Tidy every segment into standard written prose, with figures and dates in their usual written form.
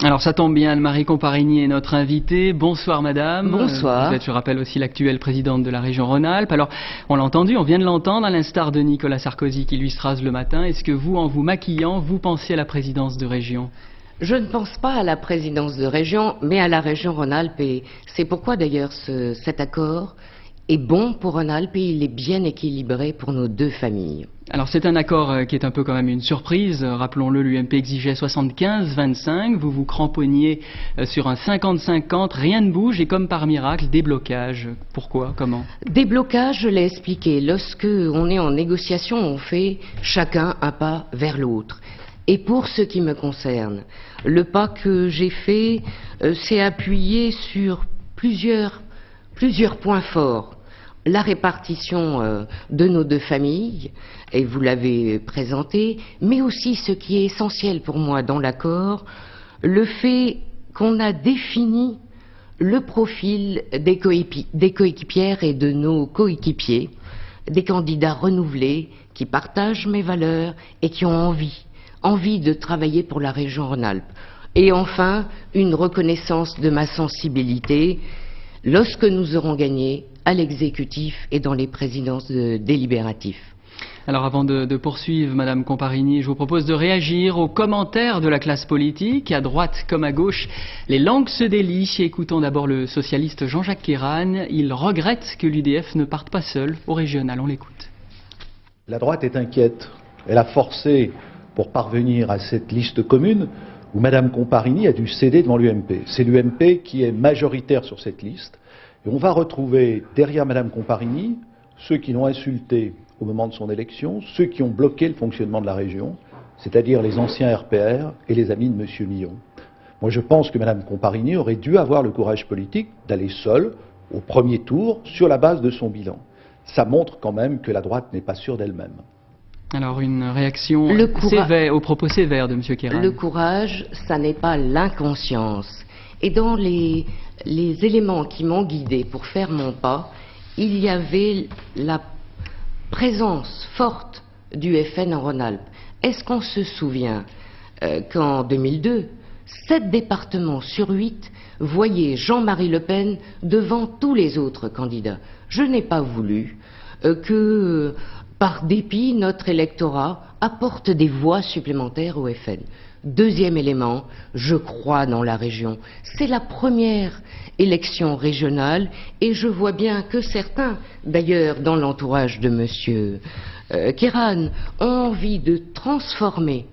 Alors ça tombe bien, Anne-Marie Comparigny est notre invitée. Bonsoir madame. Bonsoir. Vous êtes, je rappelle, aussi l'actuelle présidente de la région Rhône-Alpes. Alors, on l'a entendu, on vient de l'entendre, à l'instar de Nicolas Sarkozy qui lui se rase le matin. Est-ce que vous, en vous maquillant, vous pensiez à la présidence de région? Je ne pense pas à la présidence de région, mais à la région Rhône-Alpes. Et c'est pourquoi d'ailleurs cet accord est bon pour Rhône-Alpes et il est bien équilibré pour nos deux familles. Alors c'est un accord qui est un peu quand même une surprise. Rappelons-le, l'UMP exigeait 75-25. Vous vous cramponniez sur un 50-50. Rien ne bouge et comme par miracle, des blocages. Pourquoi? Comment? Des blocages, je l'ai expliqué. Lorsque on est en négociation, on fait chacun un pas vers l'autre. Et pour ce qui me concerne, le pas que j'ai fait s'est appuyé sur plusieurs points forts. La répartition de nos deux familles, et vous l'avez présenté, mais aussi ce qui est essentiel pour moi dans l'accord, le fait qu'on a défini le profil des coéquipières et de nos coéquipiers, des candidats renouvelés qui partagent mes valeurs et qui ont envie de travailler pour la région Rhône-Alpes. Et enfin, une reconnaissance de ma sensibilité lorsque nous aurons gagné à l'exécutif et dans les présidences délibératives. Alors avant de poursuivre, Madame Comparigny, je vous propose de réagir aux commentaires de la classe politique, à droite comme à gauche. Les langues se délient. Écoutons d'abord le socialiste Jean-Jacques Kéran. Il regrette que l'UDF ne parte pas seul au régional. On l'écoute. La droite est inquiète. Elle a forcé pour parvenir à cette liste commune où Madame Comparigny a dû céder devant l'UMP. C'est l'UMP qui est majoritaire sur cette liste. Et on va retrouver derrière Madame Comparigny ceux qui l'ont insulté au moment de son élection, ceux qui ont bloqué le fonctionnement de la région, c'est-à-dire les anciens RPR et les amis de M. Millon. Moi je pense que Madame Comparigny aurait dû avoir le courage politique d'aller seule au premier tour sur la base de son bilan. Ça montre quand même que la droite n'est pas sûre d'elle-même. Alors une réaction sévère, aux propos sévères de M. Kéran. Le courage, ça n'est pas l'inconscience. Et dans les éléments qui m'ont guidé pour faire mon pas, il y avait la présence forte du FN en Rhône-Alpes. Est-ce qu'on se souvient qu'en 2002, 7 départements sur 8 voyaient Jean-Marie Le Pen devant tous les autres candidats? Je n'ai pas voulu que, par dépit, notre électorat apporte des voix supplémentaires au FN. Deuxième élément, je crois dans la région. C'est la première élection régionale et je vois bien que certains, d'ailleurs dans l'entourage de M. Kéran, ont envie de transformer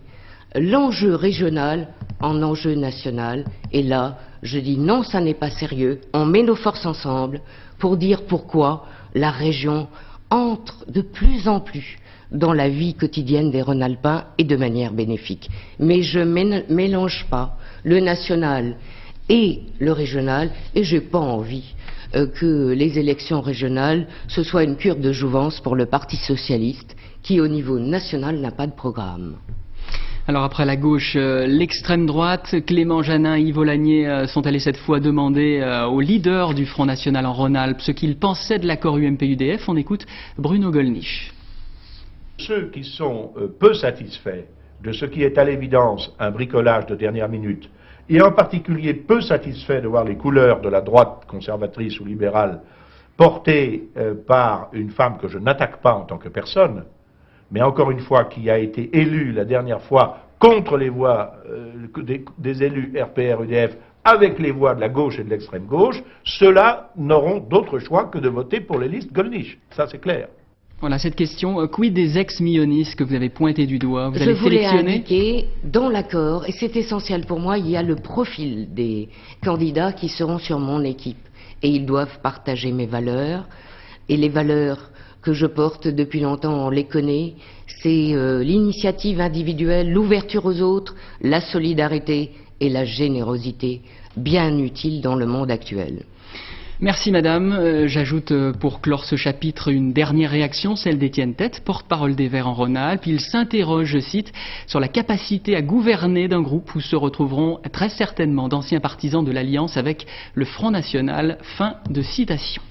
l'enjeu régional en enjeu national. Et là, je dis non, ça n'est pas sérieux. On met nos forces ensemble pour dire pourquoi la région entre de plus en plus dans la vie quotidienne des Rhône-Alpins et de manière bénéfique. Mais je ne mélange pas le national et le régional et je n'ai pas envie que les élections régionales, ce soit une cure de jouvence pour le Parti socialiste qui, au niveau national, n'a pas de programme. Alors après la gauche, l'extrême droite, Clément Jeannin et Yves Aulagnier sont allés cette fois demander aux leaders du Front National en Rhône-Alpes ce qu'ils pensaient de l'accord UMP-UDF. On écoute Bruno Gollnisch. Ceux qui sont peu satisfaits de ce qui est à l'évidence un bricolage de dernière minute, et en particulier peu satisfaits de voir les couleurs de la droite conservatrice ou libérale portées par une femme que je n'attaque pas en tant que personne, mais encore une fois qui a été élue la dernière fois contre les voix des élus RPR-UDF avec les voix de la gauche et de l'extrême gauche, ceux-là n'auront d'autre choix que de voter pour les listes Gollnisch. Ça c'est clair. Voilà cette question, quid des ex-millonistes que vous avez pointé du doigt? Vous Je allez voulais sélectionner indiquer dans l'accord, et c'est essentiel pour moi, il y a le profil des candidats qui seront sur mon équipe. Et ils doivent partager mes valeurs. Et les valeurs que je porte depuis longtemps, on les connaît. C'est l'initiative individuelle, l'ouverture aux autres, la solidarité et la générosité, bien utiles dans le monde actuel. Merci madame. J'ajoute pour clore ce chapitre une dernière réaction, celle d'Étienne Tête, porte-parole des Verts en Rhône-Alpes. Il s'interroge, je cite, sur la capacité à gouverner d'un groupe où se retrouveront très certainement d'anciens partisans de l'alliance avec le Front National. Fin de citation.